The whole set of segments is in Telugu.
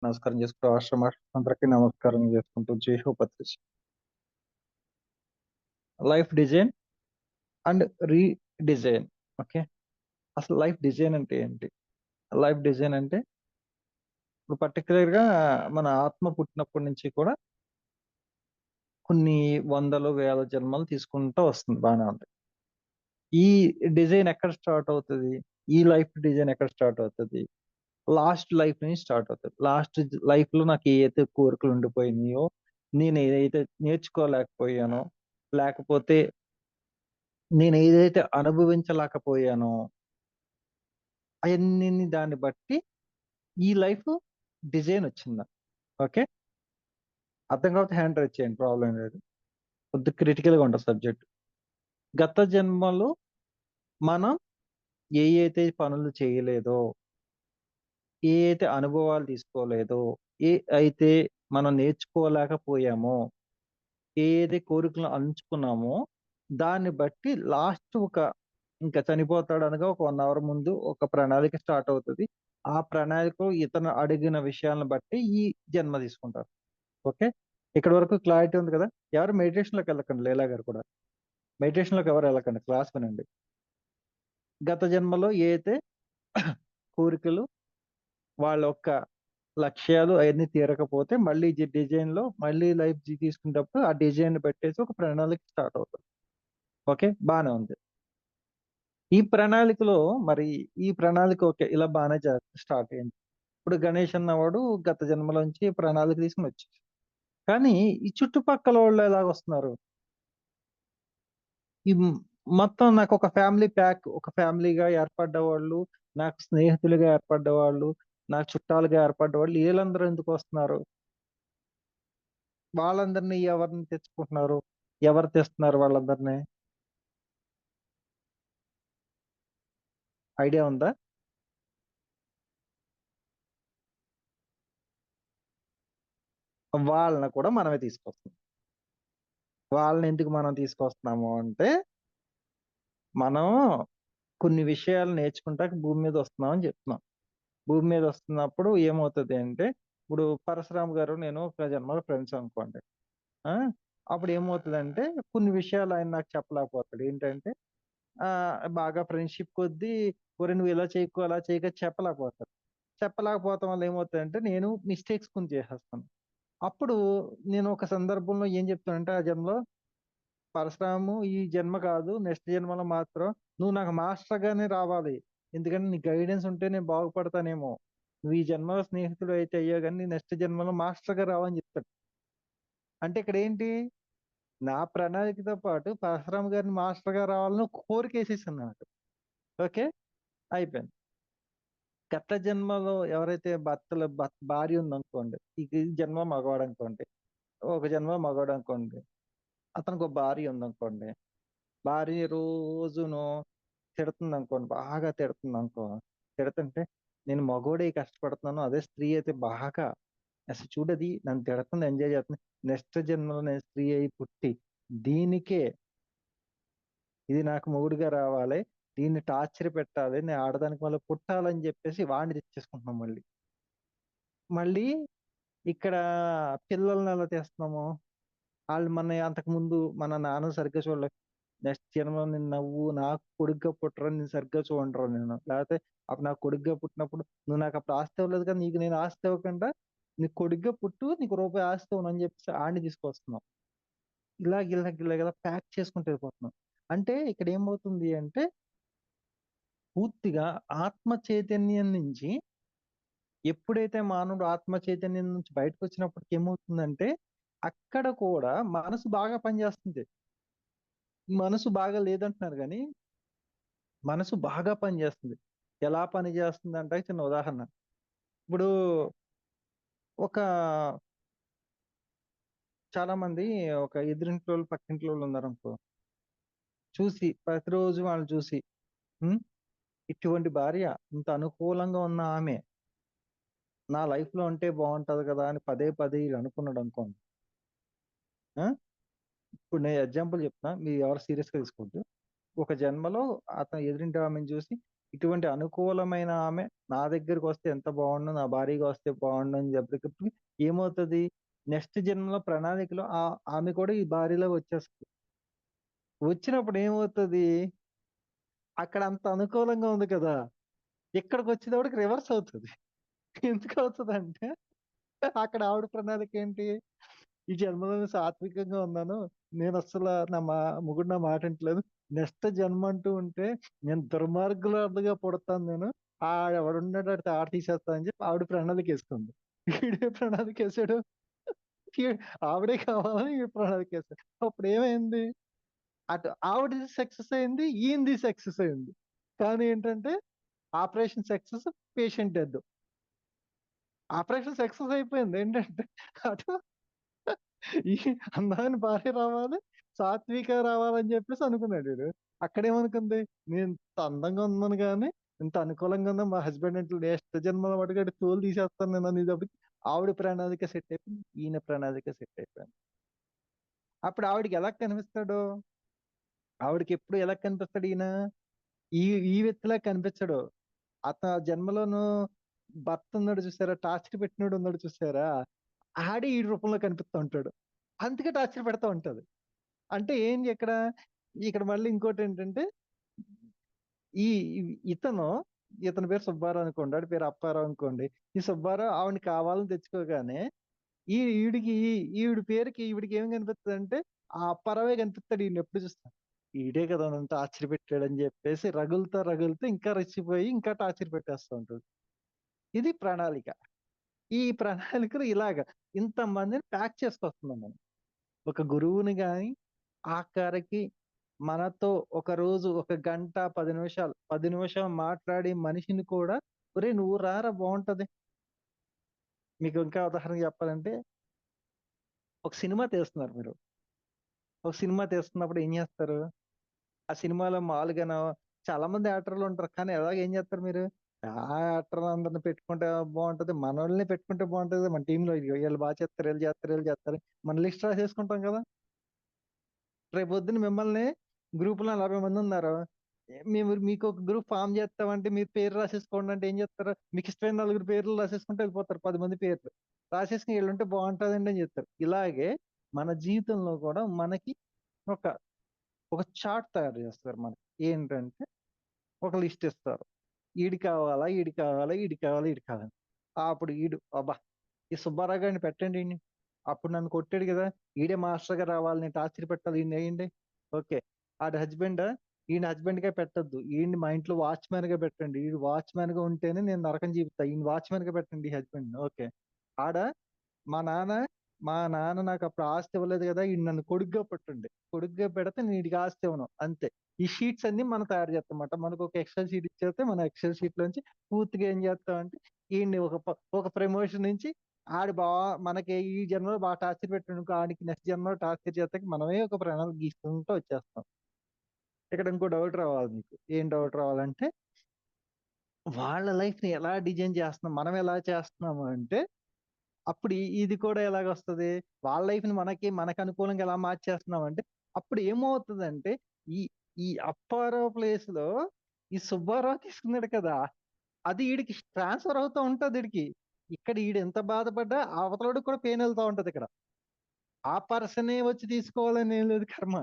నమస్కారం చేసుకుంటూ రాష్ట్ర అందరికీ నమస్కారం చేసుకుంటూ జై హో పత్రిస్. Life design and redesign. Okay. అసలు లైఫ్ డిజైన్ అంటే ఏంటి? లైఫ్ డిజైన్ అంటే ఇప్పుడు పర్టిక్యులర్‌గా మన ఆత్మ పుట్టినప్పటి నుంచి కూడా కొన్ని వందలు, వేల జన్మలు తీసుకుంటూ వస్తుంది. బానే ఉంది. ఈ డిజైన్ ఎక్కడ స్టార్ట్ అవుతది? ఈ లైఫ్ డిజైన్ ఎక్కడ స్టార్ట్ అవుతది? లాస్ట్ లైఫ్ నుంచి స్టార్ట్ అవుతది. లాస్ట్ లైఫ్‌లో నాకు ఏయైతే కోరికలు ఉండిపోయినాయో, నేను ఏదైతే నేర్చుకోలేకపోయానో, లేకపోతే నేనేదైతే అనుభవించలేకపోయానో, అయన్నీని దాన్ని బట్టి ఈ లైఫ్ డిజైనొచ్చింది నాకు. ఓకే. అర్థం కాకపోతే హ్యాండ్ రైజ్ చేయండి. ప్రాబ్లమ్ లేదు. కొద్దిగా క్రిటికల్‌గా ఉంటది సబ్జెక్ట్. గత జన్మలో మనం ఏయైతే పనులు చేయలేదో, ఏ అయితే అనుభవాలు తీసుకోలేదో, ఏ అయితే మనం నేర్చుకోలేకపోయామో, ఏది కోరికలను అంచుకున్నామో, దాన్ని బట్టి లాస్ట్ ఇంకా చనిపోతాడనగా ఒక 1 అవర్ ముందు ఒక ప్రణాళిక స్టార్ట్ అవుతది. ఆ ప్రణాళికలో ఇతను అడిగిన విషయాలను బట్టి ఈ జన్మ తీసుకుంటారు. ఓకే. ఇక్కడి వరకు క్లారిటీ ఉంది కదా! ఎవరు మెడిటేషన్‌లోకెళ్ళకండి లీలా గారు కూడా. మెడిటేషన్‌లోకి ఎవరు ఎళ్ళకండి. క్లాస్ వినండి. గత జన్మలో ఏ అయితే కోరికలు, వాళ్ళ యొక్క లక్ష్యాలు అయన్నీ తీరకపోతే మళ్ళీ డిజైన్‌లో మళ్ళీ లైఫ్ తీసుకునేటప్పుడు ఆ డిజైన్‌ని పెట్టేసి ఒక ప్రణాళిక స్టార్ట్ అవుతది. ఓకే. బానే ఉంది. ఈ ప్రణాళికలో మరి ఈ ప్రణాళిక ఓకే. ఇలా బానే స్టార్ట్ అయింది. ఇప్పుడు గణేష్ అన్నవాడు గత జన్మలోంచి ప్రణాళిక తీసుకొనొచ్చేసాడు. కానీ ఈ చుట్టుపక్కలోళ్ళు ఎలాగొస్తున్నారు? ఈ మొత్తం నాకొక ఫ్యామిలీ ప్యాక్, ఒక ఫ్యామిలీగా ఏర్పడ్డవాళ్ళు, నాకు స్నేహితులుగా ఏర్పడ్డవాళ్ళు, నాకు చుట్టాలుగా ఏర్పడ్డవాళ్ళు ఈళ్ళందరూ ఎందుకొస్తున్నారు? వాళ్ళందరిని ఎవరిని తెచ్చుకుంటున్నారు? ఎవరు తెస్తున్నారు వాళ్ళందరిని? ఐడియా ఉందా? వాళ్ళని కూడా మనమే తీసుకొస్తున్నాం. వాళ్ళని ఎందుకు మనం తీసుకొస్తున్నాము అంటే, మనం కొన్ని విషయాలు నేర్చుకుంటానికి భూమి మీద వస్తున్నాం అని చెప్తున్నాం. భూమి మీద వస్తున్నప్పుడు ఏమవుతది అంటే, ఇప్పుడు పరశురామ్ గారు, నేను ఒక జన్మలో ఫ్రెండ్స్ అనుకోండి. ఆ! అప్పుడు ఏమవుతదంటే, కొన్ని విషయాలు ఆయన నాకు చెప్పలేకపోతాడు. ఏంటంటే, బాగా ఫ్రెండ్‌షిప్ కొద్దీ ఒరేయ్! నువ్వు ఇలా చేయకు, అలా చేయకు అని చెప్పలేకపోతాడు. చెప్పలేకపోవటం వల్ల ఏమవుతదంటే, నేను మిస్టేక్స్ కొన్ని చేసేస్తాను. అప్పుడు నేను ఒక సందర్భంలో ఏం చెప్తానంటే, ఆ జన్మలో పరశురాము ఈ జన్మ కాదు, నెక్స్ట్ జన్మలో మాత్రం నువ్వు నాకు మాస్టర్‌గానే రావాలి. ఎందుకంటే నీ గైడెన్స్ ఉంటే నేను బాగుపడతానేమో. నువ్వు ఈ జన్మలో స్నేహితుడివైతే అయ్యావు గానీ, నెక్స్ట్ జన్మలో మాస్టర్‌గా రావని చెప్తాడు. అంటే ఇక్కడేంటి, నా ప్రణాళికతో పాటు పరశురామ్ గారిని మాస్టర్‌గా రావాలని ఒక కోరికేసేసాను నాకు. ఓకే. అయిపోయింది. గత జన్మలో ఎవరైతే భార్య ఉందనుకోండి. ఈ జన్మ మగవాడనుకోండి. ఒక జన్మ మగాడనుకోండి. అతనికో భార్య ఉందనుకోండి. భార్య రోజును తిడుతుందనుకోండి. బాగా తిడుతుందనుకో. తిడుతుంటే నేను మగోడై కష్టపడుతున్నాను. అదే స్త్రీ అయితే బాగా అసలు చూడది నన్ను తిడుతుంది, ఎంజాయ్ చేస్తుంది. నెక్స్ట్ జన్మలో నేను స్త్రీ అయి పుట్టి దీనికే ఇది నాకు మొగుడుగా రావాలి. దీన్ని టార్చర్ పెట్టాలి. నేను ఆడదానికి మళ్ళీ పుట్టాలని చెప్పేసి వాడిని తెచ్చేసుకుంటున్నాం మళ్ళీ. మళ్ళీ ఇక్కడ పిల్లల్ని ఎలా తెస్తున్నాము? ఆళ్ళు అంతకుముందు మన నాన్న సరిగ్గా చూడలే. నెక్స్ట్ జన్మలో నేను నాకు కొడుకుగా పుట్టరా నేను సరిగ్గా చూడనురా నేను. లేకపోతే అప్పుడు నాకు కొడుకుగా పుట్టినప్పుడు నువ్వు నాకప్పుడు ఆస్తి ఇవ్వలేదు కదా! నీకు నేను ఆస్తి ఇవ్వకుండా నీకు కొడుకుగా పుట్టు నీకు రూపాయి ఆస్తి ఇవ్వను అని చెప్పేసి ఆడిని తీసుకొస్తున్నాం. ఇలాగ ప్యాక్ చేసుకుంటూ వెళ్ళిపోతున్నాం. అంటే ఇక్కడ ఏమవుతుంది అంటే పూర్తిగా ఆత్మ చైతన్యం నుంచి ఎప్పుడైతే మానవుడు ఆత్మ చైతన్యం నుంచి బయటకొచ్చినప్పటికి ఏమవుతుందంటే అక్కడ కూడా మనసు బాగా పనిచేస్తుంది. మనసు బాగా లేదంటున్నారు గానీ మనసు బాగా పనిచేస్తుంది. ఎలా పనిచేస్తుందంటే చిన్న ఉదాహరణ. ఇప్పుడు ఒక చాలామంది ఒక ఎదురింటోళ్ళు, పక్కింటోళ్ళు ఉన్నారనుకో. ప్రతిరోజు వాళ్ళని చూసి హ్మ్. ఇటువంటి భార్య ఇంత అనుకూలంగా ఉన్న ఆమె నా లైఫ్‌లో ఉంటే బావుంటది కదా! అని పదే పదే ఈడు అనుకున్నాడనుకోండి. ఆ! ఇప్పుడు నేను ఎగ్జాంపుల్ చెప్తున్నా. మీరు ఎవరు సీరియస్‌గా తీసుకోవద్దు. ఒక జన్మలో అతను ఎదురింటి ఆమెను చూసి ఇటువంటి అనుకూలమైన ఆమె నా దగ్గరికి వస్తే ఎంత బాగుండు, నా భార్యగా వస్తే బాగుండు అని చెప్పేటప్పుడు ఏమవుతుంది, నెక్స్ట్ జన్మలో ప్రణాళికలో ఆమె కూడా ఈ భార్యలో వచ్చేస్తుంది. వచ్చినప్పుడు ఏమవుతుంది, అక్కడ అంత అనుకూలంగా ఉంది కదా, ఇక్కడికి వచ్చేటప్పటికి రివర్స్ అవుతుంది. ఎందుకు అవుతుంది అంటే అక్కడ ఆవిడ ప్రణాళిక ఏంటి, ఈ జన్మలో నేను సాత్వికంగా ఉన్నాను, నేను అసలు మొగుడు నా మాట వింటలేదు, నెక్స్ట్ జన్మ అంటూ ఉంటే నేను దుర్మార్గులుగా పుడతాను, నేను ఎవడున్నాడు ఆడితే ఆడ తీసేస్తా అని చెప్పి ఆవిడ ప్రణాళిక వేసుకుంది. ఈడే ప్రణాళిక వేసాడు, ఈ- ఆవిడే కావాలని ఈ ప్రణాళిక వేసాడు. అప్పుడు ఏమైంది, అటు ఆవిడది సక్సెస్ అయింది, ఈయనది సక్సెస్ అయింది. కానీ ఏంటంటే operation success, patient death. Operation success అయిపోయింది, ఏంటంటే అటు ఈ అందమైన భార్య రావాలి, సాత్విక రావాలని చెప్పేసి అనుకున్నాడు వీడు. అక్కడేమనుకుంది, నేను ఇంత అందంగా ఉన్నాను కానీ, ఇంత అనుకూలంగా ఉన్నా మా హస్బెండ్ అంటే నెక్స్ట్ జన్మలో మటుకు తోలు తీసేస్తాను నేను అనేటప్పటికి ఆవిడ ప్రణాళిక సెట్ అయిపోయింది, ఈయన ప్రణాళిక సెట్ అయిపోయింది. అప్పుడు ఆవిడకి ఎలా కనిపిస్తాడు, ఆవిడకి ఎప్పుడు ఎలా కనిపిస్తాడు ఈయన, ఈ ఈ వ్యక్తిలా కనిపించడు. జన్మలోను భర్త ఉన్నాడు చూసారా, టార్చర్ పెట్టినోడు ఉన్నాడు చూసారా, ఆడే ఈ రూపంలో కనిపిస్తూ ఉంటాడు. అందుకే టార్చర్ పెడతా ఉంటది. అంటే ఏంటి ఇక్కడ, ఇక్కడ మళ్ళీ ఇంకోటి ఏంటంటే, ఈ ఇతను ఇతని పేరు సుబ్బారావు అనుకోండి, ఆడి పేరు అప్పారావు అనుకోండి. ఈ సుబ్బారావు ఆవిడని కావాలని తెచ్చుకోగానే ఈవిడికి ఈవిడి పేరుకి ఈవిడికి ఏం కనిపిస్తుంది అంటే ఆ అప్పారావే కనిపిస్తాడు. ఈయన ఎప్పుడు చూస్తాను, ఈడే కదా నన్ను టార్చర్ పెట్టాడు అని చెప్పేసి రగులుతా రగులుతూ ఇంకా రెచ్చిపోయి ఇంకా టార్చర్ పెట్టేస్తూ ఉంటుంది. ఇది ప్రణాళిక. ఈ ప్రణాళికలు ఇలాగ ఇంతమందిని ప్యాక్ చేసుకొస్తున్నాం మనం. ఒక గురువుని గాని ఆఖరికి మనతో ఒక రోజు ఒక గంట 10 నిమిషాలు మాట్లాడి మనిషిని కూడా, ఒరే నువ్వు రారా బాగుంటది. మీకు ఇంకా ఉదాహరణ చెప్పాలంటే, ఒక సినిమా తీస్తున్నారు మీరు, ఒక సినిమా తీస్తున్నప్పుడు ఏం చేస్తారు, ఆ సినిమాలో మామూలుగాను చాలా మంది యాక్టర్లు ఉంటారు, కానీ ఎలాగ ఏం చేస్తారు మీరు, ఆ యాక్టర్ అందరిని పెట్టుకుంటే బాగుంటది, మనోళ్ళని పెట్టుకుంటే బాగుంటది, మన టీంలో వీళ్ళు బాగా చేస్తారు, వీళ్ళు చేస్తారు, వీళ్ళు చేస్తారు, మన లిస్ట్ రాసేసుకుంటాం కదా. రేపు పొద్దున్న మిమ్మల్ని గ్రూప్ లో 40 మంది ఉన్నారు, మేము మీకు ఒక గ్రూప్ ఫామ్ చేస్తామంటే మీరు పేరు రాసేసుకోండి అంటే ఏం చేస్తారు, మీకు ఇష్టమైన 4 పేర్లు రాసేసుకుంటే వెళ్ళిపోతారు, 10 మంది పేర్లు రాసేసుకుని వీళ్ళుంటే బాగుంటుందండి అని చెప్తారు. ఇలాగే మన జీవితంలో కూడా మనకి ఒక ఒక చార్ట్ తయారు చేస్తారు మనకి. ఏంటంటే ఒక లిస్ట్ ఇస్తారు, ఈడి కావాలా, ఈడి కావాలా, ఈడి కావాలా, ఈడి కావాలి. అప్పుడు ఈడు అబ్బా ఈ సుబ్బారావు గారిని పెట్టండి ఈయన్ని. అప్పుడు నన్ను కొట్టాడు కదా, ఈడే మాస్టర్ గా రావాలి, నేను టార్చర్ పెట్టాలి, ఈయన వేయండి. ఓకే. ఆడి హస్బెండ్, ఈయన హస్బెండ్ గా పెట్టద్దు, ఈయన మా ఇంట్లో వాచ్మెన్ గా పెట్టండి, ఈడు వాచ్మెన్ గా ఉంటేనే నేను నరకం చూపుతా, ఈయన వాచ్మెన్ గా పెట్టండి ఈ హస్బెండ్. ఓకే. ఆడ మా నాన్న మా నాన్న నాకు అప్పుడు ఆస్తి ఇవ్వలేదు కదా, ఈ నన్ను కొడుగ్గా పెట్టండి, కొడుగ్గా పెడితే నేను వీడికి ఆస్తి ఇవ్వను, అంతే. ఈ షీట్స్ అన్ని మనం తయారు చేస్తామన్నమాట. మనకు ఒక ఎక్సెల్ షీట్ ఇచ్చేస్తే మన ఎక్సెల్ షీట్ లోంచి పూర్తిగా ఏం చేస్తామంటే ఈయన్ని ఒక ప్రమోషన్ నుంచి ఆడు మనకి ఈ జన్మలో బాగా టార్చర్ పెట్టాడు, ఆడికి నెక్స్ట్ జన్మలో టార్చర్ చేస్తాకి మనమే ఒక ప్రణాళిక గీసుకుంటూ వచ్చేస్తాం. ఇక్కడ ఇంకో డౌట్ రావాలి మీకు, ఏం డౌట్ రావాలంటే, వాళ్ళ లైఫ్ ని ఎలా డిజైన్ చేస్తున్నాం, మనం ఎలా చేస్తున్నాము అంటే, అప్పుడు ఇది కూడా ఎలాగొస్తది, వాళ్ళ లైఫ్ ని మనకు అనుకూలంగా ఎలా మార్చేస్తున్నాం అంటే, అప్పుడు ఏమవుతుందంటే, ఈ ఈ అప్పారావు ప్లేస్ లో ఈ సుబ్బారావు తీసుకున్నాడు కదా, అది వీడికి ట్రాన్స్ఫర్ అవుతూ ఉంటది వీడికి. ఇక్కడ ఈడు ఎంత బాధపడ్డా అవతలడు కూడా పెయిన్ వెళ్తూ ఉంటది ఇక్కడ. ఆ పర్సనే వచ్చి తీసుకోవాలని ఏం లేదు కర్మ,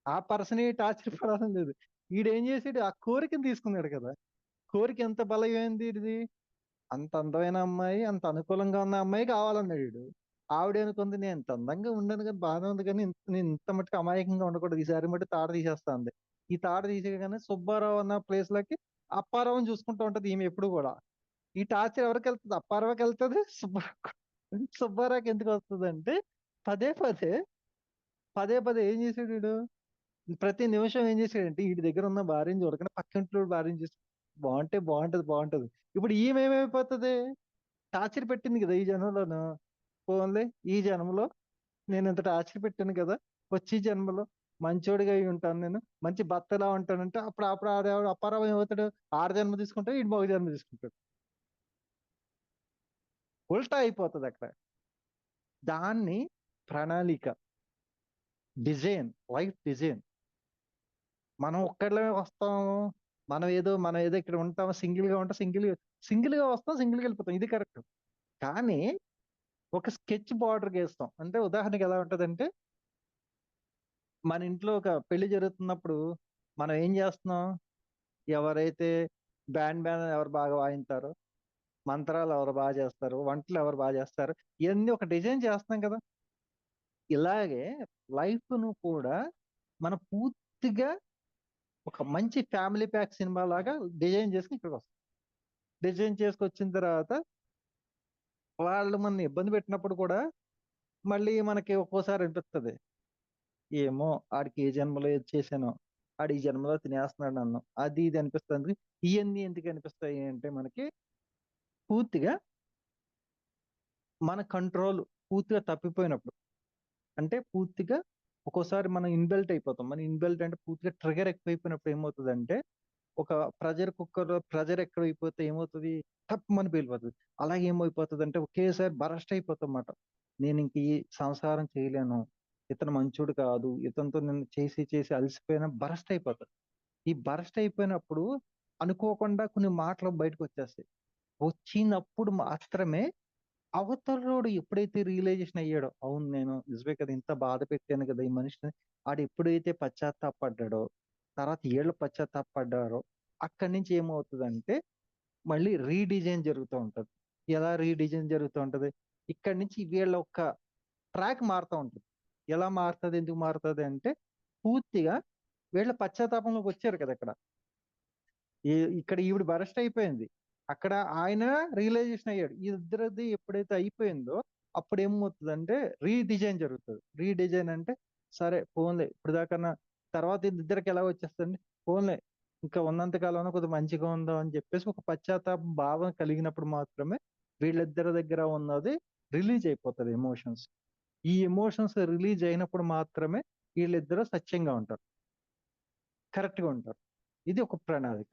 ఆ పర్సనే టార్చర్ పడాలని లేదు. ఈడేం చేసాడు, ఆ కోరికను తీసుకున్నాడు కదా. కోరిక ఎంత బలమైంది ఇది, అంత అందమైన అమ్మాయి, అంత అనుకూలంగా ఉన్న అమ్మాయి కావాలన్నాడు వీడు. ఆవిడ అనుకుంది, నేను ఇంత అందంగా ఉండను కానీ బాగానే ఉంది కానీ నేను ఇంత మట్టుకు అమాయకంగా ఉండకూడదు, ఈసారి మట్టి తాట తీసేస్తా అంది. ఈ తాట తీసేయగానే సుబ్బారావు అన్న ప్లేస్ లకి అప్పారావుని చూసుకుంటూ ఉంటది ఈమె ఎప్పుడు కూడా. ఈ టార్చర్ ఎవరికి వెళ్తుంది, అప్పారావుకి వెళ్తుంది, సుబ్బారావుకి ఎందుకు వస్తుంది అంటే, పదే పదే పదే పదే ఏం చేసాడు వీడు, ప్రతి నిమిషం ఏం చేసాడంటే వీడి దగ్గర ఉన్న భార్యను చూడకుండా పక్కింట్లో భార్యను చూసి బాగుంటే బాగుంటది బాగుంటది. ఇప్పుడు ఈమె ఏమైపోతుంది, టార్చర్ పెట్టింది కదా ఈ జన్మలోను, పోన్లే ఈ జన్మలో నేను ఇంత టార్చర్ పెట్టాను కదా, వచ్చే జన్మలో మంచోడిగా అయి ఉంటాను, నేను మంచి భర్తలా ఉంటానంటే అప్పుడు అప్పుడు అప్పారావు ఏమవుతాడు, ఆడ జన్మ తీసుకుంటాడు, ఇటు మగ జన్మ తీసుకుంటాడు. ఉల్టా అయిపోతుంది అక్కడ. దాన్ని ప్రణాళిక, డిజైన్, లైఫ్ డిజైన్. మనం ఒక్కళ్ళమే వస్తాము, మనం ఏదో ఇక్కడ ఉంటాం, సింగిల్ గా ఉంటాం, సింగిల్ గా వస్తాం, సింగిల్ గా వెళ్ళిపోతాం, ఇది కరెక్ట్. కానీ ఒక స్కెచ్ బార్డర్ గీస్తాం. అంటే ఉదాహరణకి ఎలా ఉంటదంటే, మన ఇంట్లో ఒక పెళ్లి జరుగుతున్నప్పుడు మనం ఏం చేస్తున్నాం? ఎవరైతే బ్యాండ్ ఎవరు బాగా వాయిస్తారు, మంత్రాలు ఎవరు బాగా చేస్తారు, వంటలు ఎవరు బాగా చేస్తారు, ఇవన్నీ ఒక డిజైన్ చేస్తున్నాం కదా. ఇలాగే లైఫ్ ను కూడా మనం పూర్తిగా ఒక మంచి ఫ్యామిలీ ప్యాక్ సినిమా లాగా డిజైన్ చేసుకుని ఇక్కడికి వస్తాం. డిజైన్ చేసుకొచ్చిన తర్వాత వాళ్ళు మన ఇబ్బంది పెట్టినప్పుడు కూడా మళ్ళీ మనకి ఒక్కోసారి అనిపిస్తుంది, ఏమో ఆడికి ఏ జన్మలో ఏది చేశానో, ఆడి ఈ జన్మలో తినేస్తున్నాడు నన్ను, అది ఇది అనిపిస్తుంది. ఇవన్నీ ఎందుకు అనిపిస్తాయి అంటే, మనకి పూర్తిగా మన కంట్రోల్ పూర్తిగా తప్పిపోయినప్పుడు. అంటే పూర్తిగా ఒక్కోసారి మనం ఇన్బెల్ట్ అయిపోతాం. మన ఇన్బెల్ట్ అంటే పూర్తిగా ట్రిగర్ ఎక్కువైపోయినప్పుడు ఏమవుతుందంటే, ఒక ప్రెజర్ కుక్కర్ లో ప్రెజర్ ఎక్కువైపోతే ఏమవుతుంది, తప్పమని పేలిపోతుంది. అలాగే ఏమైపోతుంది అంటే ఒకేసారి బరస్ట్ అయిపోతాం అన్నమాట. నేను ఇంక ఈ సంసారం చేయలేను, ఇతను మంచోడు కాదు, ఇతనితో నేను చేసి చేసి అలసిపోయిన బరస్ట్ అయిపోతాడు. ఈ బరస్ట్ అయిపోయినప్పుడు అనుకోకుండా కొన్ని మాటలు బయటకు వచ్చేస్తాయి. వచ్చినప్పుడు మాత్రమే అవతలోడు ఎప్పుడైతే రియలైజేషన్ అయ్యాడో, అవును నేను నిజమే కదా, ఇంత బాధ పెట్టాను కదా ఈ మనిషిని, ఆడు ఎప్పుడైతే పశ్చాత్తాపడ్డాడో, తర్వాత ఏళ్ళు పశ్చాత్తాపడ్డారో, అక్కడి నుంచి ఏమవుతుందంటే మళ్ళీ రీడిజైన్ జరుగుతూ ఉంటది. ఎలా రీడిజైన్ జరుగుతూ ఉంటది? ఇక్కడి నుంచి వీళ్ళ ఒక ట్రాక్ మారుతూ ఉంటుంది. ఎలా మారుతుంది, ఎందుకు మారుతుంది అంటే, పూర్తిగా వీళ్ళ పశ్చాత్తాపంలోకి వచ్చారు కదా ఇక్కడ. ఇక్కడ ఈవిడ బరస్ట్ అయిపోయింది, అక్కడ ఆయన రియలైజేషన్ అయ్యాడు. ఈ ఇద్దరిది ఎప్పుడైతే అయిపోయిందో అప్పుడు ఏమవుతుందంటే రీడిజైన్ జరుగుతుంది. రీడిజైన్ అంటే, సరే పోన్లే ఇప్పుడు దాకా తర్వాత ఇద్దరికి ఎలా వచ్చేస్తుంది, పోన్లే ఇంకా ఉన్నంత కాలంలో కొద్దిగా మంచిగా ఉందాం అని చెప్పేసి ఒక పశ్చాత్తాప భావం కలిగినప్పుడు మాత్రమే వీళ్ళిద్దరి దగ్గర ఉన్నది రిలీజ్ అయిపోతుంది ఎమోషన్స్. ఈ ఎమోషన్స్ రిలీజ్ అయినప్పుడు మాత్రమే వీళ్ళిద్దరూ సత్యంగా ఉంటారు, కరెక్ట్ గా ఉంటారు. ఇది ఒక ప్రణాళిక.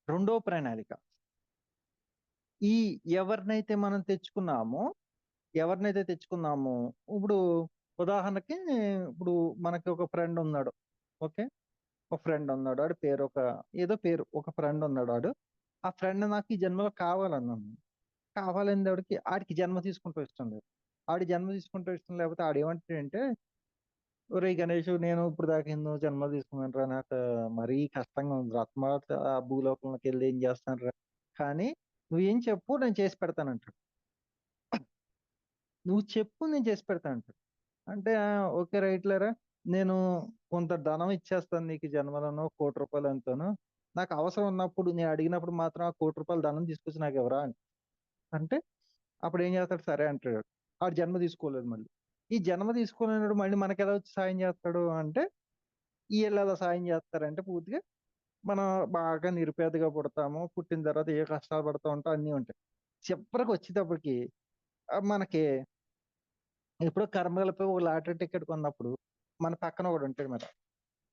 రెండో ప్రణాళిక, ఈ ఎవరినైతే మనం తెచ్చుకున్నామో ఎవరినైతే తెచ్చుకున్నామో, ఇప్పుడు ఉదాహరణకి, ఇప్పుడు మనకి ఒక ఫ్రెండ్ ఉన్నాడు. ఓకే, ఒక ఫ్రెండ్ ఉన్నాడు, ఆడి పేరు ఒక ఏదో పేరు, ఒక ఫ్రెండ్ ఉన్నాడు ఆడు. ఆ ఫ్రెండ్ నాకు ఈ జన్మలో కావాలన్నాను. కావాలని ఆడికి జన్మ తీసుకుంటూ ఇష్టం లేదు. ఆడి జన్మ తీసుకుంటూ ఇష్టం లేకపోతే ఆడేమంటాడంటే, ఒరే గణేష్, నేను ఇప్పుడు దాకా ఎన్నో జన్మలు తీసుకున్నాను రా, నాకు మరీ కష్టంగా ఉంది, రత్మాత ఆ భూలోకంలోకి వెళ్ళి ఏం చేస్తాను రా, కానీ నువ్వేం చెప్పు నేను చేసి పెడతానంటాడు. నువ్వు చెప్పు నేను చేసి పెడతానంటాడు. అంటే ఓకే రైట్ లేరా, నేను కొంత ధనం ఇచ్చేస్తాను నీకు ఈ జన్మలోనో, ₹1,00,00,000 ఎంతోనో, నాకు అవసరం ఉన్నప్పుడు నేను అడిగినప్పుడు మాత్రం ఆ ₹1,00,00,000 ధనం తీసుకొచ్చి నాకు ఎవరా అంటే, అప్పుడు ఏం చేస్తాడు, సరే అంటాడు. ఆడు జన్మ తీసుకోలేదు మళ్ళీ. ఈ జన్మ తీసుకోలేనాడు మళ్ళీ మనకి ఎలా వచ్చి సాయం చేస్తాడు అంటే, వీళ్ళు ఎలా సాయం చేస్తారంటే పూర్తిగా మనం బాగా నిరుపేదగా పుడతాము, పుట్టిన తర్వాత ఏ కష్టాలు పడుతూ ఉంటాం, అన్నీ ఉంటాయి. చివరికి వచ్చేటప్పటికి మనకి ఎప్పుడో కర్మలపై ఒక లాటరీ టికెట్ కొన్నప్పుడు మన పక్కన ఒకడు ఉంటాడు మరి,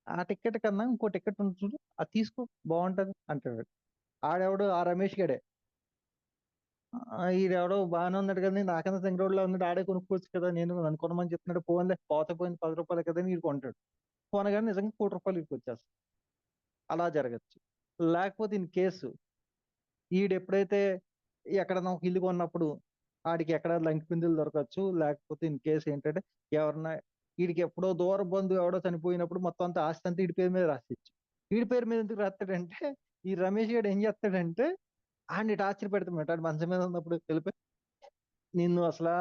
ఆ టికెట్ కన్నా ఇంకో టికెట్ ఉంది చూడు, అది తీసుకో బాగుంటది అంటాడు. ఆడెవడు, ఆ రమేష్ గడే. ఈడెవడో బాగానే ఉన్నాడు కదా, నాకన్నా తెంగరోడ్లో ఉన్నాడు, ఆడే కొనుక్కోవచ్చు కదా, నేను నన్ను కొనమని చెప్తున్నాడు, పోన్లే పోతే పోయింది ₹10 కదా అని ఈడు కొంటాడు. కొనగానే నిజంగా ₹1,00,00,000 వీడికి వచ్చేస్తాయి. అలా జరగచ్చు. లేకపోతే ఇన్ కేసు ఈడు ఎప్పుడైతే ఎక్కడన్నా ఒక ఇల్లు కొన్నప్పుడు ఆడికి ఎక్కడ లంకి బిందులు దొరకచ్చు. లేకపోతే ఇన్ కేసు ఏంటంటే, ఎవరన్నా వీడికి ఎప్పుడో దూర బంధువు ఎవడో చనిపోయినప్పుడు మొత్తం అంతా ఆస్తి అంతా వీడి పేరు మీద రాసిచ్చు. వీడి పేరు మీద ఎందుకు రాస్తాడంటే, ఈ రమేష్ గారు ఏం చేస్తాడంటే ఆడిని టార్చర్ పెడతాడు. ఆడు మంచం మీద ఉన్నప్పుడు వెళ్ళిపోయి, నిన్ను అసలా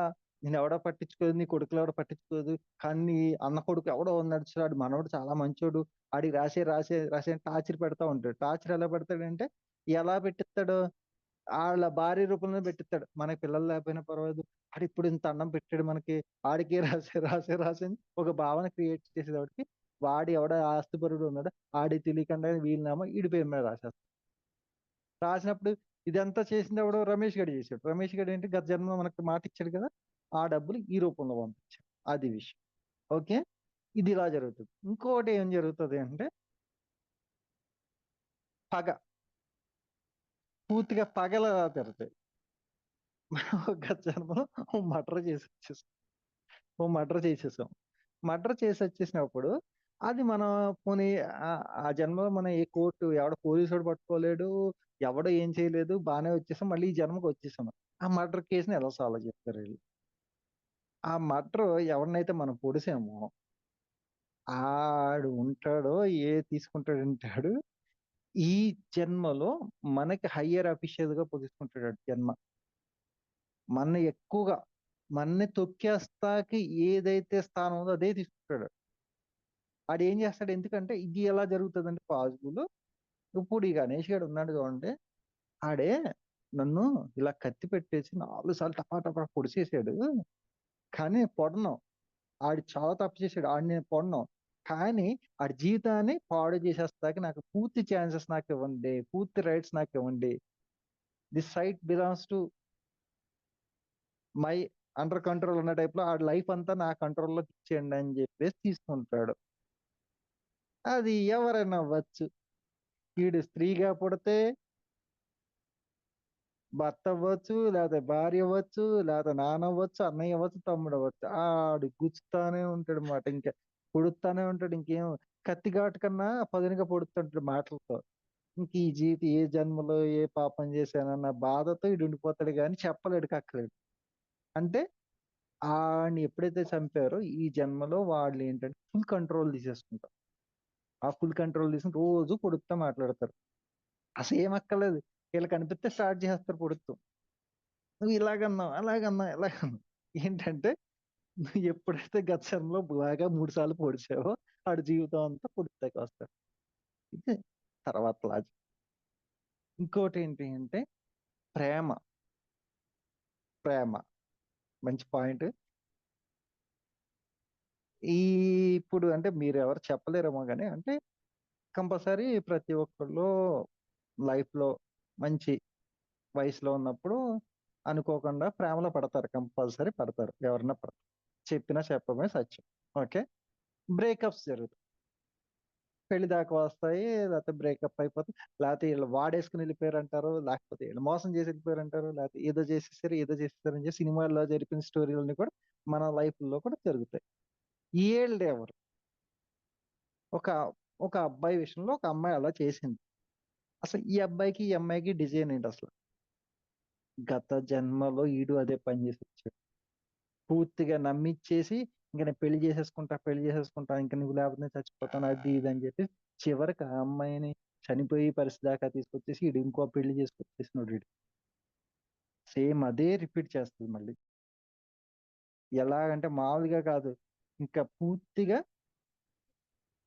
నేను ఎవడో పట్టించుకోదు, నీ కొడుకులు ఎవడో పట్టించుకోదు, కానీ నీ అన్న కొడుకు ఎవడో ఉన్నాడు చూడు, ఆడు మనోడు చాలా మంచోడు, ఆడికి రాసే అని టార్చర్ పెడతా ఉంటాడు. టార్చర్ ఎలా పెడతాడంటే, ఎలా పెట్టిస్తాడు, వాళ్ళ భార్య రూపంలో పెట్టిస్తాడు. మనకి పిల్లలు లేకపోయినా పర్వాలేదు, ఆడు ఇప్పుడు ఇంత అన్నం పెట్టాడు మనకి, ఆడికే రాసే అని ఒక భావన క్రియేట్ చేసేవాడికి, వాడు ఎవడ ఆస్తిపరుడు ఉన్నాడు, ఆడి తెలియకుండా వీళ్ళనామో ఈడి పేరు మీద రాసేస్తాడు. రాసినప్పుడు ఇదంతా చేసింది ఎవడో, రమేష్ గడు చేశాడు. రమేష్ గడు ఏంటి, గత జన్మలో మనకు మాట ఇచ్చాడు కదా, ఆ డబ్బులు ఈ రూపంలో పంపించాడు. అది విషయం. ఓకే, ఇది ఇలా జరుగుతుంది. ఇంకోటి ఏం జరుగుతుంది అంటే, పగ. పూర్తిగా పగల పెడతాయి. గత జన్మలో మర్డర్ చేసి వచ్చేసాం. మర్డర్ చేసేసాం. మర్డర్ చేసి వచ్చేసినప్పుడు అది మన పోనీ ఆ జన్మలో మనం ఏ కోర్టు ఎవడ పోలీసోడు పట్టుకోలేడు. ఎవడు ఏం చేయలేదు. బానే వచ్చేసాం. మళ్ళీ ఈ జన్మకి వచ్చేసాం. ఆ మర్డర్ కేస్‌ని ఎలా సాల్వ్ చేస్తారు ఈళ్ళు? ఆ మర్డర్ ఎవరినైతే మనం పొడిసామో ఆడు ఉంటాడో, తీసుకుంటాడంటాడు. ఈ జన్మలో మనకి హైయర్ అఫీషియల్‌గా తీసుకుంటాడు ఆడు జన్మ. మనని ఎక్కువగా మనని తొక్కేస్తాకి ఏదైతే స్థానం ఉందో అదే తీసుకుంటాడు. ఆడేం చేస్తాడు ఎందుకంటే ఇది ఎలా జరుగుతదంటే పాజిబుల్. ఇప్పుడు ఈ గణేష్ గాడు ఉన్నాడు చూడండి. ఆడే నన్ను ఇలా కత్తి పెట్టేసి 4 సార్లు టపా టపా పొడిసేసాడు. కానీ పొడను. ఆడు చాలా తప్పు చేసాడు. ఆడిని నేను పొడను. కానీ ఆడి జీవితాన్ని పాడు చేసేస్తాకి నాకు పూర్తి ఛాన్సెస్ నాకివ్వండి. పూర్తి రైట్స్ నాకివ్వండి. This site belongs to my under control అన్న టైప్‌లో ఆడి లైఫ్ అంతా నా కంట్రోల్‌లోకి ఇచ్చేయండి అని చెప్పేసి తీసుకుంటాడు. అది ఎవరైనా అవ్వచ్చు. ఈడు స్త్రీగా పుడితే భర్త అవ్వచ్చు, లేతే భార్య అవ్వచ్చు, లేతే నాన్న అవ్వచ్చు, అన్నయ్య అవ్వచ్చు, తమ్ముడు అవ్వచ్చు. ఆడు గుచ్చుతానే ఉంటాడు మాట. ఇంకా పొడుత్తానే ఉంటాడు. ఇంకేం కత్తి ఘాటు కన్నా పదునుగా పొడుస్తుంటాడు మాటలతో. ఇంక ఈ జీవితం ఏ జన్మలో ఏ పాపం చేశానన్న బాధతో ఈడు ఉండిపోతాడు గానీ చెప్పలేడు, కక్కలేడు. అంటే ఆడిని ఎప్పుడైతే చంపారో ఈ జన్మలో వాళ్ళేంటంటే ఫుల్ కంట్రోల్ తీసేసుకుంటారు. ఆ ఫుల్ కంట్రోల్ తీసుకొని రోజు పొడుత్తా మాట్లాడతారు. అసలేం అక్కర్లేదు. ఈళ్ళకి కనిపిస్తే స్టార్ట్ చేసేస్తారు పొడుత్తు. నువ్వు ఇలాగన్నావు, అలాగన్నావు, ఇలాగన్నావు. ఏంటంటే నువ్వు ఎప్పుడైతే గత జన్మలో బాగా 3 సార్లు పొడిచావో ఆడి జీవితం అంతా పొడుస్తాకి వస్తాడు. ఇది తర్వాత లాజిక్. ఇంకోటేంటి అంటే ప్రేమ. ప్రేమ. మంచి పాయింట్. ఈ ఇప్పుడు అంటే మీరెవరు చెప్పలేరేమో గాని అంటే కంపల్సరీ ప్రతి ఒక్కళ్ళు లైఫ్‌లో మంచి వయసులో ఉన్నప్పుడు అనుకోకుండా ప్రేమలో పడతారు. కంపల్సరీ పడతారు. ఎవరన్నా పడతారు. చెప్పినా చెప్పమే సత్యం. ఓకే. బ్రేకప్స్ జరుగుతాయి. పెళ్లి దాకా వస్తాయి. లేతే బ్రేకప్ అయిపోతే, లేతే ఈళ్ళు వాడేసుకొని ఎళ్ళిపోయారంటారు. లేకపోతే ఈళ్ళు మోసం చేసి ఎళ్ళిపోయారంటారు. లేతే ఏదో చేసేసారు, ఏదో చేసేసారు అని చెప్పి సినిమాల్లో జరిపిన స్టోరీలన్నీ కూడా మన లైఫ్‌లో కూడా జరుగుతాయి. ఈళ్ళెవరు? ఒక ఒక అబ్బాయి విషయంలో ఒక అమ్మాయి అలా చేసింది. అసలు ఈ అబ్బాయికి, ఈ అమ్మాయికి డిజైన్ ఏంటసల? గత జన్మలో ఈడు అదే పని చేసొచ్చాడు. పూర్తిగా నమ్మిచ్చేసి, ఇంక నేను పెళ్లి చేసేసుకుంటా, పెళ్లి చేసేసుకుంటా. ఇంక నువ్వు లేకపోతే నేను చచ్చిపోతాను. అది ఇది అని చెప్పి చివరికి ఆ అమ్మాయిని చనిపోయే పరిస్థితి దాకా తీసుకొచ్చేసి ఈడు ఇంకో పెళ్లి చేసుకొచ్చేసినాడు ఈడు. సేమ్ అదే రిపీట్ చేస్తది మళ్ళీ. ఎలాగంటే మామూలుగా కాదు. ఇంకా పూర్తిగా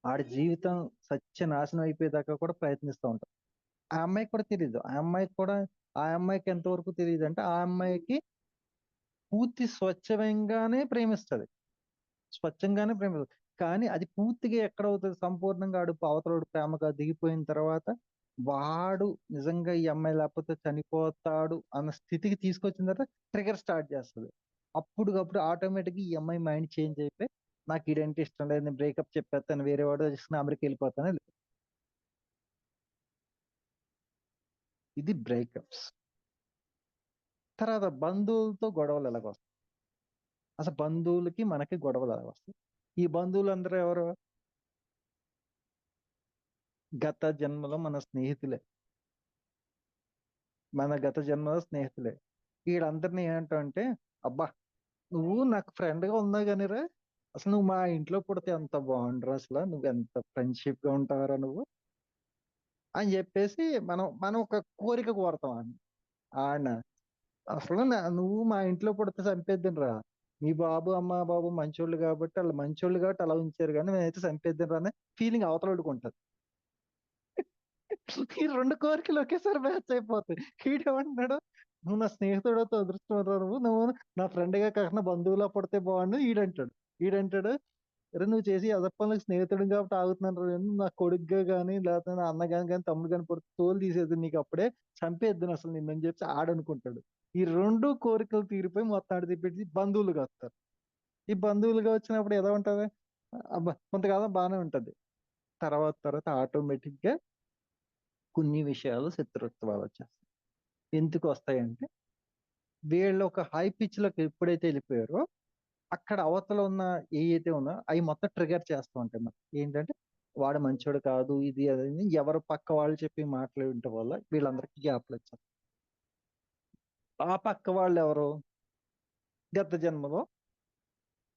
ఆడి జీవితం సత్యనాశనం అయిపోయేదాకా కూడా ప్రయత్నిస్తా ఉంటాడు. ఆ అమ్మాయికి కూడా తెలీదు. ఆ అమ్మాయికి ఎంతవరకు తెలీదంటే, ఆ అమ్మాయికి పూర్తి స్వచ్ఛంగానే ప్రేమిస్తది. స్వచ్ఛంగానే ప్రేమిస్తది. కానీ అది పూర్తిగా ఎక్కడవుతది సంపూర్ణంగా అవతలోడు ప్రేమగా దిగిపోయిన తర్వాత, వాడు నిజంగా ఈ అమ్మాయి లేకపోతే చనిపోతాడు అన్న స్థితికి తీసుకొచ్చిన తర్వాత ట్రిగ్గర్ స్టార్ట్ చేస్తది. అప్పుడుకప్పుడు ఆటోమేటిక్‌గా ఈ అమ్మాయి మైండ్ చేంజ్ అయిపోయి, నాకు ఈడంటే ఇష్టం లేదు. నేను బ్రేకప్ చెప్పేత్తాను. వేరే వాడితో చేసుకొని అమెరికా ఎళ్ళిపోతాను. ఇది బ్రేకప్స్. తర్వాత బంధువులతో గొడవలు ఎలాగొస్తాయి? అసలు బంధువులకి, మనకి గొడవలు ఎలాగొస్తాయి? ఈ బంధువులందరూ ఎవరు? గత జన్మలో మన స్నేహితులే. మన గత జన్మలో స్నేహితులే. ఈడందరిని ఏమంటావంటే, "అబ్బా! నువ్వు నాకు ఫ్రెండ్‌గా ఉన్నావు గానిరా, అసలు నువ్వు మా ఇంట్లో పుడితే ఎంత బావుండురా అసల. నువ్వెంత ఫ్రెండ్‌షిప్‌గా ఉంటావురా నువ్వు" అని జెప్పేసి మనం ఒక కోరిక కోరతాం ఆడిని. ఆడిన అసలు నువ్వు మా ఇంట్లో పుడితే చంపేద్దునురా. మీ బాబు, బాబు మంచోళ్ళు గాబట్టి ఆళ్ళు మంచోళ్ళు గాబట్టి అలా ఉంచారు గానీ నేనైతే చంపేద్దునురా అనే ఫీలింగ్ అవతలోడికుంటది. ఈ 2 కోరికలు ఒకేసారి మ్యాచ్ అయిపోతాయి. ఈడేమంటున్నాడు, "నువ్వు నా స్నేహితుడితో అదృష్టవంతుడురా నువ్వు. నువ్వు నా ఫ్రెండ్‌గా కాకుండా బంధువులా పుడితే బావుండు" ఈడంటాడు. ఈడంటాడు, "అరె! నువ్వు చేసి ఎదవ పనులకు స్నేహితుడివి కాబట్టి ఆగుతున్నానురా నేను. నా కొడుకుగా గాని, లేకపోతే నా అన్న గాని, తమ్ముడు గాని పుడితే తోలు తీసేద్దును నీకప్పుడే. చంపేద్దును అసలు నిన్ను" అని చెప్పేసి ఆడనుకుంటాడు. ఈ 2 కోరికలు తీరిపోయి మొత్తం ఆడ తిప్పేసి బంధువులుగా వస్తారు. ఈ బంధువులుగా వచ్చినప్పుడు ఎలా ఉంటది? అబ్బా! కొంతకాలం బానే ఉంటది. తర్వాత ఆటోమేటిక్‌గా కొన్ని విషయాలు శత్రుత్వాలొచ్చేస్తాయి. ఎందుకొస్తాయంటే, వీళ్ళు ఒక హై పిచ్‌లోకి ఎప్పుడైతే ఎళ్ళిపోయారో, అక్కడ అవతల ఉన్న ఏయైతే ఉన్నా అవి మొత్తం ట్రిగర్ చేస్తూ ఉంటాయి మనకి. ఏంటంటే వాడు మంచోడు కాదు, ఇది అది అని ఎవరు పక్క వాళ్ళు చెప్పి మాటలు వినటం వల్ల వీళ్ళందరికీ గ్యాప్లు వచ్చారు. ఆ పక్క వాళ్ళు ఎవరు? గత జన్మలో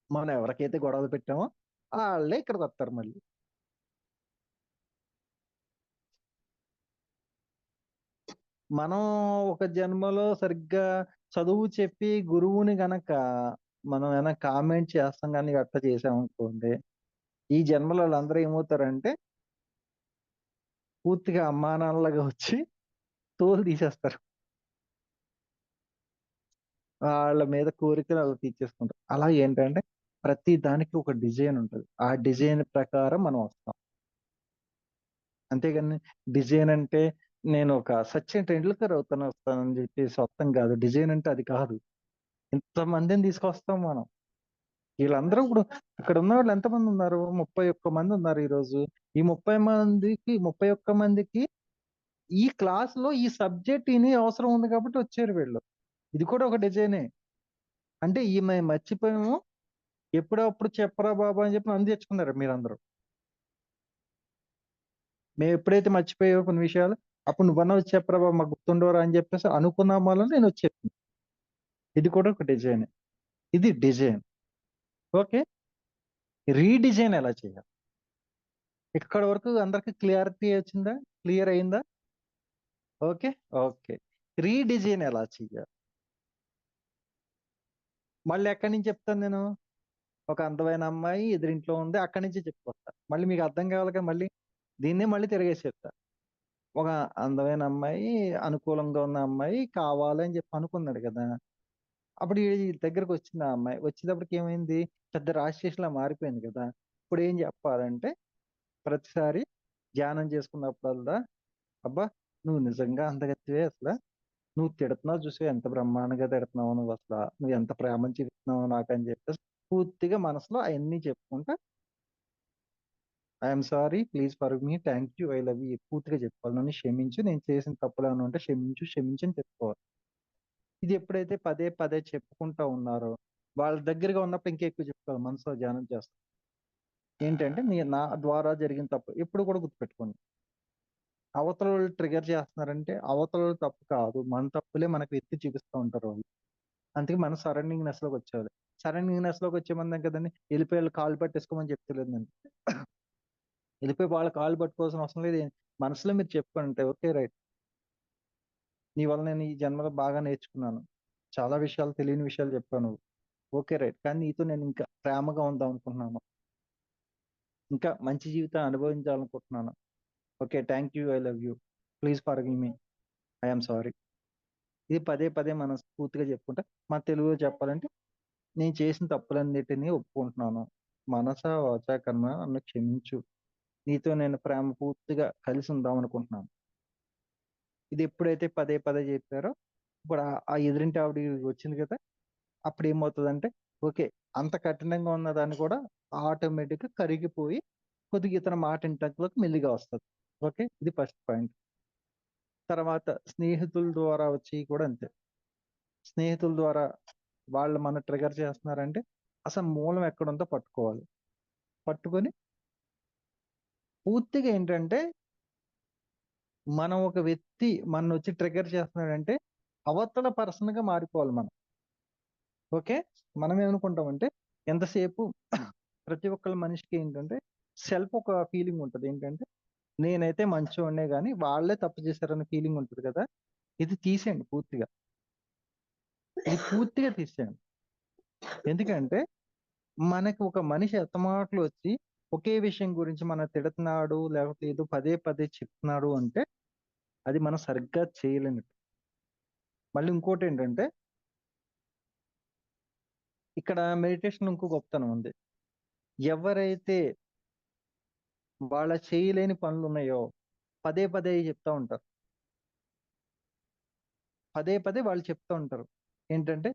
మనం ఎవరికైతే గొడవలు పెట్టామో వాళ్ళే ఇక్కడికి వస్తారు మళ్ళీ. మనం ఒక జన్మలో సరిగ్గా చదువు చెప్పి గురువుని గనక మనం ఏమైనా కామెంట్ చేస్తాం కానీ అట్లా చేసామనుకోండి, ఈ జన్మలో వాళ్ళందరూ ఏమవుతారంటే పూర్తిగా అమ్మా నాన్నలాగా వచ్చి తోలు తీసేస్తారు. వాళ్ళ మీద కోరికలు అలా తీర్చేసుకుంటారు. అలా ఏంటంటే ప్రతి దానికి ఒక డిజైన్ ఉంటుంది. ఆ డిజైన్ ప్రకారం మనం వస్తాం. అంతేగాని డిజైన్ అంటే నేను ఒక సచిన్ టెండూల్కర్ వస్తానని చెప్పేసి వస్తాం కాదు. డిజైన్ అంటే అది కాదు. ఇంతమందిని తీసుకొస్తాం మనం. వీళ్ళందరూ ఇప్పుడు ఇక్కడ ఉన్న వాళ్ళు ఎంతమంది ఉన్నారు? 31 మంది ఉన్నారు ఈ రోజు. ఈ 31 మందికి ఈ క్లాస్ లో ఈ సబ్జెక్ట్ ఇని అవసరం ఉంది కాబట్టి వచ్చారు వీళ్ళు. ఇది కూడా ఒక డిజైనే. అంటే ఈ మేము మర్చిపోయాము, ఎప్పుడప్పుడు చెప్పరా బాబు అని చెప్పి నన్ను తెచ్చుకున్నారు మీరందరూ. మేము ఎప్పుడైతే మర్చిపోయావో కొన్ని విషయాలు, అప్పుడు నువ్వన్నా వచ్చి చెప్పరా బాబు మాకు గుర్తుండవరా అని చెప్పేసి అనుకున్నాం వల్ల నేను వచ్చి చెప్పాను. ఇది కూడా ఒక డిజైన్. ఇది డిజైన్. ఓకే. రీడిజైన్ ఎలా చేయాలి? ఇక్కడ వరకు అందరికి క్లియారిటీ వచ్చిందా? క్లియర్ అయిందా? ఓకే. ఓకే. రీడిజైన్ ఎలా చేయాలి? మళ్ళీ ఎక్కడి నుంచి చెప్తాను నేను? ఒక అందమైన అమ్మాయి ఎదురింట్లో ఉంది, అక్కడి నుంచి చెప్పుకొస్తా. మళ్ళీ మీకు అర్థం కావాలిగా, మళ్ళీ దీన్నే మళ్ళీ తిరిగేసి చెప్తా. ఒక అందమైన అమ్మాయి, అనుకూలంగా ఉన్న అమ్మాయి కావాలి అని చెప్పి అనుకున్నాడు కదా. అప్పుడు ఈ దగ్గరకు వచ్చింది ఆ అమ్మాయి. వచ్చేటప్పటికి ఏమైంది? పెద్ద రాక్షసిలా మారిపోయింది కదా. ఇప్పుడు ఏం చెప్పాలంటే ప్రతిసారి ధ్యానం చేసుకున్నప్పుడల్లా, అబ్బా నువ్వు నిజంగా అందగత్తివే అసలు. నువ్వు తిడుతున్నావు చూసి ఎంత బ్రహ్మాండంగా తిడుతున్నావు, నువ్వు అసలు నువ్వు ఎంత ప్రేమను చూపిస్తున్నావు నాకు అని చెప్పేసి పూర్తిగా మనసులో అవన్నీ చెప్పుకుంటా, I'm sorry, please forgive me, thank you, I love you పూర్తిగా చెప్పుకోవాలి. నన్ను క్షమించు, నేను చేసిన తప్పులు ఏమైనా ఉంటే క్షమించు క్షమించు అని చెప్పుకోవాలి. ఇది ఎప్పుడైతే పదే పదే చెప్పుకుంటా ఉన్నారో వాళ్ళ దగ్గరగా ఉన్నప్పుడు ఇంకా ఎక్కువ చెప్పుకోవాలి. మనసులో ధ్యానం చేస్తాం. ఏంటంటే నా ద్వారా జరిగిన తప్పు ఎప్పుడు కూడా గుర్తుపెట్టుకోండి. అవతల వాళ్ళు ట్రిగర్ చేస్తున్నారంటే అవతల వాళ్ళు తప్పు కాదు, మన తప్పులే మనకు ఎత్తి చూపిస్తూ ఉంటారు వాళ్ళు. అందుకే మనం సరౌండింగ్నెస్ లోకి వచ్చేది. సరౌండింగ్నెస్ లోకి వచ్చేమందాం కదండి, వెళ్ళిపోయి వాళ్ళు కాళ్ళు పట్టేసుకోమని చెప్తలేదు నేను. వెళ్ళిపోయి వాళ్ళ కాళ్ళు పట్టుకోవాల్సిన అవసరం లేదు. మనసులో మీరు చెప్పుకుంటే ఓకే రైట్, నీ వల్ల నేను ఈ జన్మలో బాగా నేర్చుకున్నాను, చాలా విషయాలు తెలియని విషయాలు చెప్పాను, ఓకే రైట్, కానీ నీతో నేను ఇంకా ప్రేమగా ఉందాం అనుకుంటున్నాను, ఇంకా మంచి జీవితం అనుభవించాలనుకుంటున్నాను, okay thank you, I love you, please forgive me, I'm sorry. ఇది పదే పదే మనస్ఫూర్తిగా చెప్పుకుంటా. మన తెలుగులో చెప్పాలంటే నేను చేసిన తప్పులన్నిటినీ ఒప్పుకుంటున్నాను, మనస వాచ కర్మ నన్ను క్షమించు, నీతో నేను ప్రేమ పూర్తిగా కలిసి ఉందాం అనుకుంటున్నాను. ఇది ఎప్పుడైతే పదే పదే చెప్పారో ఇప్పుడు ఆ ఎదురింటి ఆవిడ వచ్చింది కదా, అప్పుడు ఏమవుతుందంటే ఓకే, అంత కఠినంగా ఉన్న దాన్ని కూడా ఆటోమేటిక్ గా కరిగిపోయి కొద్దిగా ఇతను మాట ఇంటలోకి మెల్లిగా వస్తుంది. ఓకే, ఇది ఫస్ట్ పాయింట్. తర్వాత స్నేహితుల ద్వారా వచ్చి కూడా అంతే. స్నేహితుల ద్వారా వాళ్ళు మన ట్రిగర్ చేస్తున్నారంటే అసలు మూలం ఎక్కడుందో పట్టుకోవాలి. పట్టుకొని పూర్తిగా ఏంటంటే మనం ఒక వ్యక్తి మన వచ్చి ట్రిగర్ చేస్తున్నాడంటే అవతల పర్సన్ గా మారిపోవాలి మనం. ఓకే, మనం ఏమనుకుంటామంటే ఎంతసేపు ప్రతి ఒక్కళ్ళ మనిషికి ఏంటంటే సెల్ఫ్ ఒక ఫీలింగ్ ఉంటుంది. ఏంటంటే నేనైతే మంచోడినే కానీ వాళ్ళే తప్పు చేశారన్న ఫీలింగ్ ఉంటుంది కదా. ఇది తీసేయండి పూర్తిగా. ఇది పూర్తిగా తీసేయండి. ఎందుకంటే మనకి ఒక మనిషి ఎత్తమాటలు వచ్చి ఒకే విషయం గురించి మన తిడుతున్నాడు లేకపోతే ఏదో పదే పదే చెప్తున్నాడు అంటే అది మనం సరిగ్గా చేయలేనట్టు. మళ్ళీ ఇంకోటి ఏంటంటే ఇక్కడ మెడిటేషన్ ఇంకో గొప్పతనం ఉంది. ఎవరైతే వాళ్ళ చేయలేని పనులు ఉన్నాయో పదే పదే చెప్తా ఉంటారు. పదే పదే వాళ్ళు చెప్తా ఉంటారు. ఏంటంటే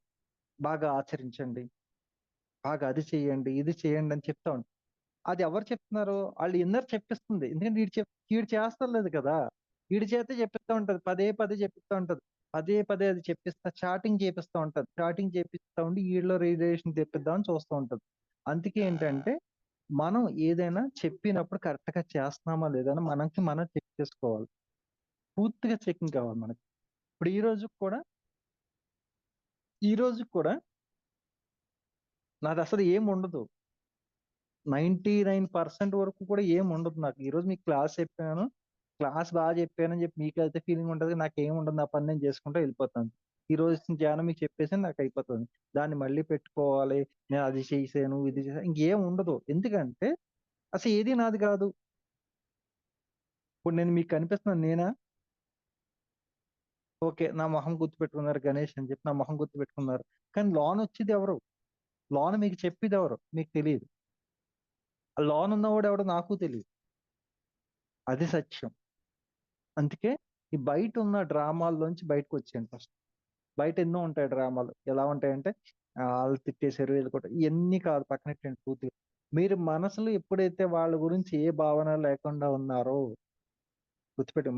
బాగా ఆచరించండి, బాగా అది చేయండి, ఇది చేయండి అని చెప్తా ఉంటారు. అది ఎవరు చెప్తున్నారు? వాళ్ళు ఇన్నర్ చెప్పిస్తుంది. ఎందుకంటే వీడు చేస్తలేదు కదా. వీడి చేతే చెప్పిస్తా ఉంటది. పదే పదే చెప్పిస్తా ఉంటది. పదే పదే అది చెప్పిస్తా చాటింగ్ చేపిస్తా ఉంటది. చాటింగ్ చేపిస్తా ఉండి ఈళ్ళలో రియలైజేషన్ తెప్పిద్దామని చూస్తూ ఉంటది. అందుకే ఏంటంటే, మనం ఏదైనా చెప్పినప్పుడు కరెక్ట్‌గా చేస్తున్నామా లేదా అని మనకి మనం చెక్ చేసుకోవాలి. పూర్తిగా చెకింగ్ కావాలి మనకి. ఇప్పుడు ఈ రోజుకి కూడా నాదసలు ఏముండదు. 99% వరకు కూడా ఏముండదు నాకు. ఈరోజు మీకు క్లాస్ చెప్పాను. క్లాస్ చెప్పానని చెప్పి మీకైతే ఫీలింగ్ ఉంటది. నాకేముండదు. నా పని నేను చేసుకుంటా వెళ్ళిపోతాను. ఈరోజు నుంచి ధ్యానం మీకు చెప్పేసాను నాకయిపోతది. దాన్ని మళ్ళీ పెట్టుకోవాలి. నేను అది చేశాను, ఇది చేశాను ఇంకేం ఉండదు. ఎందుకంటే అసలు ఏది నాది కాదు. ఇప్పుడు నేను మీకు కనిపిస్తున్నాను నేనా? ఓకే. నా మొహం గుర్తుపెట్టుకున్నారు గణేష్ అని చెప్పి నా మొహం గుర్తుపెట్టుకున్నారు. కానీ లోనొచ్చేది ఎవరు? లోన మీకు చెప్పేదెవరు? మీకు తెలీదు. ఆ లోనున్నవాడు ఎవడో నాకు తెలీదు. అది సత్యం. అందుకే ఈ బయటున్న డ్రామాల్లోంచి బయటకొచ్చేయండి ఫస్ట్. బయట ఎన్నో ఉంటాయి డ్రామాలు. ఎలా ఉంటాయంటే ఆళ్ళు తిట్టేసారు, ఈళ్ళు కొట్టారు ఇయన్నీ కాదు పక్కనెట్టండి పూర్తిగా. మీరు మనసులో ఎప్పుడైతే వాళ్ళ గురించి ఏ భావన లేకుండా ఉన్నారో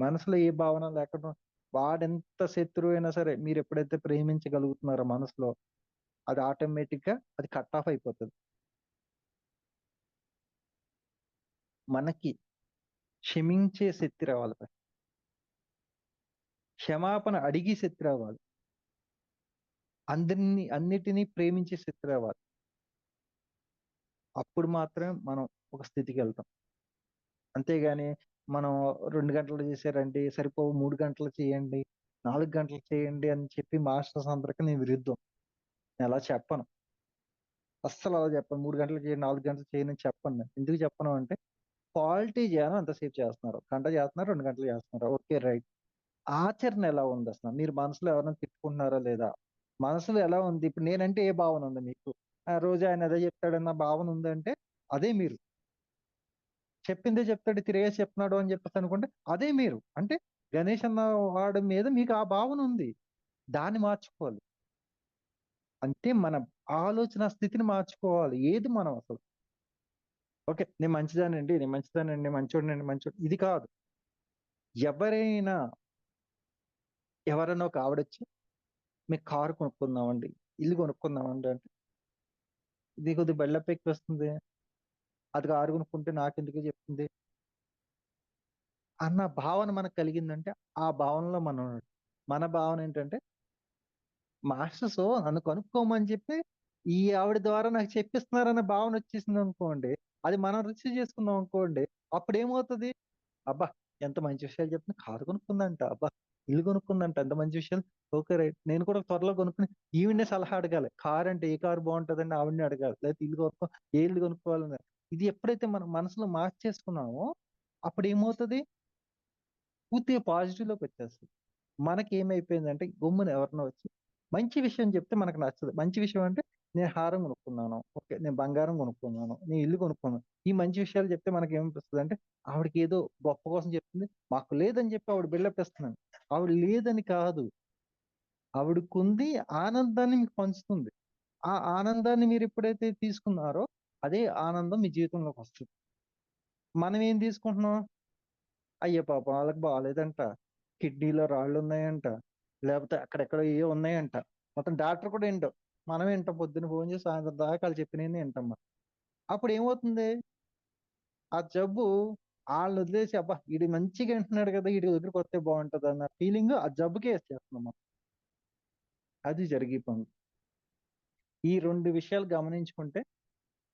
మనసులో ఏ భావన లేకుండా వాడెంత శత్రువైనా సరే మీరెప్పుడైతే ప్రేమించగలుగుతున్నారో మనసులో అది ఆటోమేటిక్‌గా అది కట్ ఆఫ్ అయిపోతది. మనకి క్షమించే శక్తి రావాలి ఫస్ట్. క్షమాపణ అడిగే శక్తి రావాలి. అన్నిటిని ప్రేమించే శక్తి రావాలి. అప్పుడు మాత్రమే మనం ఒక స్థితికెళ్తాం. అంతేగాని మనం 2 గంటలు చేశారండి సరిపోవు 3 గంటలు చేయండి, 4 గంటలు చేయండి అని చెప్పి మాస్టర్స్ అందరికి నేను విరుద్ధం. నేను అలా చెప్పను. అస్సలు అలా చెప్పను. 3 గంటలు చేయండి, 4 గంటలు చేయండి అని చెప్పను నేను. ఎందుకు చెప్పను అంటే క్వాలిటీ ధ్యానం ఎంతసేపు చేస్తున్నారు? గంట చేస్తున్నారు, 2 గంటలు చేస్తున్నారు. ఓకే. రైట్. ఆచరణ ఎలా ఉందసల? మీరు మనసులో ఎవరైనా తిట్టుకుంటున్నారా లేదా? మనసులో ఎలా ఉంది? ఇప్పుడు నేనంటే ఏ భావన ఉంది మీకు? రోజు ఆయన అదే చెప్తాడన్న భావన ఉందంటే అదే మీరు. చెప్పిందే చెప్తాడు, తిరిగేసి చెప్తున్నాడు అని చెప్పేసి అనుకుంటే అదే మీరు. అంటే గణేష్ అన్న వాడి మీద మీకు ఆ భావన ఉంది. దాన్ని మార్చుకోవాలి. అంటే మన ఆలోచన స్థితిని మార్చుకోవాలి. ఏది మనం అసలు. ఓకే. నేను మంచిదానండి, మంచోడినండి, మంచోడు ఇది కాదు. ఎవరైనా, ఎవరైనా ఒక ఆవిడొచ్చి మీకు కారు కొనుక్కుందామండి, ఇల్లు కొనుక్కుందామండి అంటే, ఇది కొద్దిగా బిల్డప్ ఎక్కువొస్తుంది. అది కారు కొనుక్కుంటే నాకెందుకు చెప్తుంది అన్న భావన మనకు కలిగిందంటే, ఆ భావనలో మనం ఉన్నట్టు. మన భావన ఏంటంటే మాస్టర్స్ నన్ను కనుక్కోమని చెప్పి, ఈ ఆవిడ ద్వారా నాకు చెప్పిస్తున్నారన్న భావన వచ్చేసిందనుకోండి, అది మనం రిసీవ్ చేసుకున్నాం అనుకోండి, అప్పుడేమవుతది? అబ్బా! ఎంత మంచి విషయాలు చెప్తుంది. కారు కొనుక్కుందంట. అబ్బా! ఇల్లు కొనుక్కుందంట. ఎంత మంచి విషయాలు. ఓకే. రైట్. నేను కూడా త్వరలో కొనుక్కొని ఈవిడనే సలహా అడగాలి. కారంటే ఏ కారు బావుంటదండి ఆవిడనే అడగాలి. లేకపోతే ఏ ఇల్లు కొనుక్కోవాలని. ఇది ఎప్పుడైతే మనం మనసులో మార్చేసుకున్నామో, అప్పుడేమవుతది? పూర్తిగా పాజిటివ్‌లోకొచ్చేస్తది. మనకేమైపోయిందంటే గమ్మున ఎవరైనా వచ్చి మంచి విషయం చెప్తే మనకు నచ్చదు. మంచి విషయం అంటే నేను హారం కొనుక్కున్నాను. ఓకే. నేను బంగారం కొనుక్కున్నాను. నేను ఇల్లు కొనుక్కున్నాను. ఈ మంచి విషయాలు చెప్తే మనకేమనిపిస్తదంటే ఆవిడకేదో గొప్ప కోసం చెప్తుంది. మాకు లేదని చెప్పి ఆవిడ బిల్డప్ ఇస్తున్నాను. ఆవిడ లేదని కాదు. ఆవిడకుంది ఆనందాన్ని మీకు పంచుతుంది. ఆ ఆనందాన్ని మీరెప్పుడైతే తీసుకున్నారో అదే ఆనందం మీ జీవితంలోకొస్తది. మనం ఏం తీసుకుంటున్నాం? అయ్యో పాపం ఆళ్ళకి బాలేదంట. కిడ్నీలో రాళ్ళున్నాయంట. లేపోతే అక్కడెక్కడో ఏయో ఉన్నాయంట. మొత్తం డాక్టర్ కూడా ఇండు. మనం ఇంటాం పొద్దున్న ఫోను చేసి సాయంత్రం దాకా ఆళ్ళు చెప్పినయన్నీ ఇంటాం మనం. అప్పుడేమవుతుంది? ఆ జబ్బు ఆళ్ళనొదిలేసి అబ్బా! ఈడు మంచిగా ఇంటున్నాడు కదా! ఈడి దగ్గరికొస్తే బావుంటదన్న ఫీలింగు ఆ జబ్బుకే ఇచ్చేస్తున్నాం మనం. అది జరిగే పని. ఈ 2 విషయాలు గమనించుకుంటే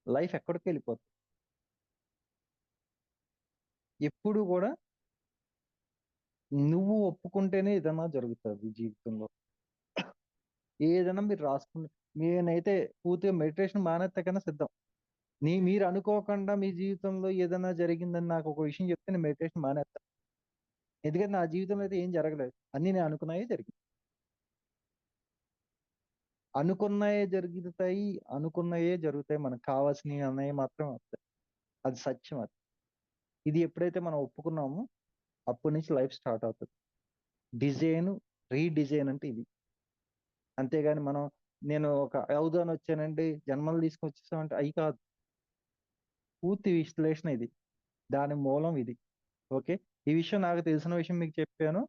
లైఫ్ ఎక్కడికెళ్ళిపోద్ది. ఎప్పుడు గూడా నువ్వు ఒప్పుకుంటేనే ఏదన్నా జరుగుతది జీవితంలో. ఏదైనా మీరు రాసుకుని నేనైతే పూర్తిగా మెడిటేషన్ మానేత్తే కన్నా సిద్ధం. మీరు అనుకోకుండా మీ జీవితంలో ఏదైనా జరిగిందని నాకొక విషయం చెప్తే నేను మెడిటేషన్ మానేత్తా. ఎందుకంటే నా జీవితంలో అయితే ఏం జరగలేదు. అన్నీ నేను అనుకున్నయే జరిగాయి. అనుకున్నయే జరుగుతాయి. అనుకున్నయే జరుగుతాయి. మనకు కావాల్సినయి అన్నయి మాత్రమే వస్తాయి. అది సత్యం అది. ఇది ఎప్పుడైతే మనం ఒప్పుకున్నామో అప్పటి నుంచి లైఫ్ స్టార్ట్ అవుతది. డిజైన్, రీడిజైన్ అంటే ఇది. అంతేగాని నేను ఒక అవుదానొచ్చానండి, జన్మలు తీసుకొచ్చేసామంటే అయి కాదు. పూర్తి విశ్లేషణ ఇది. దాని మూలం ఇది. ఓకే. ఈ విషయం నాకు తెలిసిన విషయం మీకు చెప్పాను.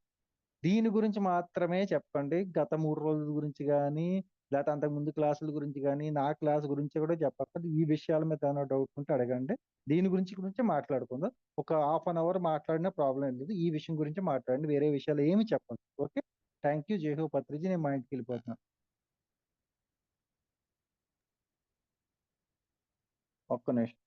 దీని గురించి మాత్రమే చెప్పండి. గత 3 రోజుల గురించి గానీ, లేతే అంతకుముందు క్లాసుల గురించి గానీ, నా క్లాస్ గురించి కూడా చెప్పక్కర్లేదు. ఈ విషయాల మీద ఏమైనా డౌట్ ఉంటే అడగండి. దీని గురించి మాట్లాడుకుందాం. ఒక హాఫ్ అన్ అవర్ మాట్లాడినా ప్రాబ్లమ్ ఏం లేదు. ఈ విషయం గురించి మాట్లాడండి. వేరే విషయాలు ఏమి చెప్పొద్దు. ఓకే. Thank you. జై హో పత్రిజీ. నేను మా ఇంటికెళ్ళిపోతున్నాను. ఒక్క నిమిషం.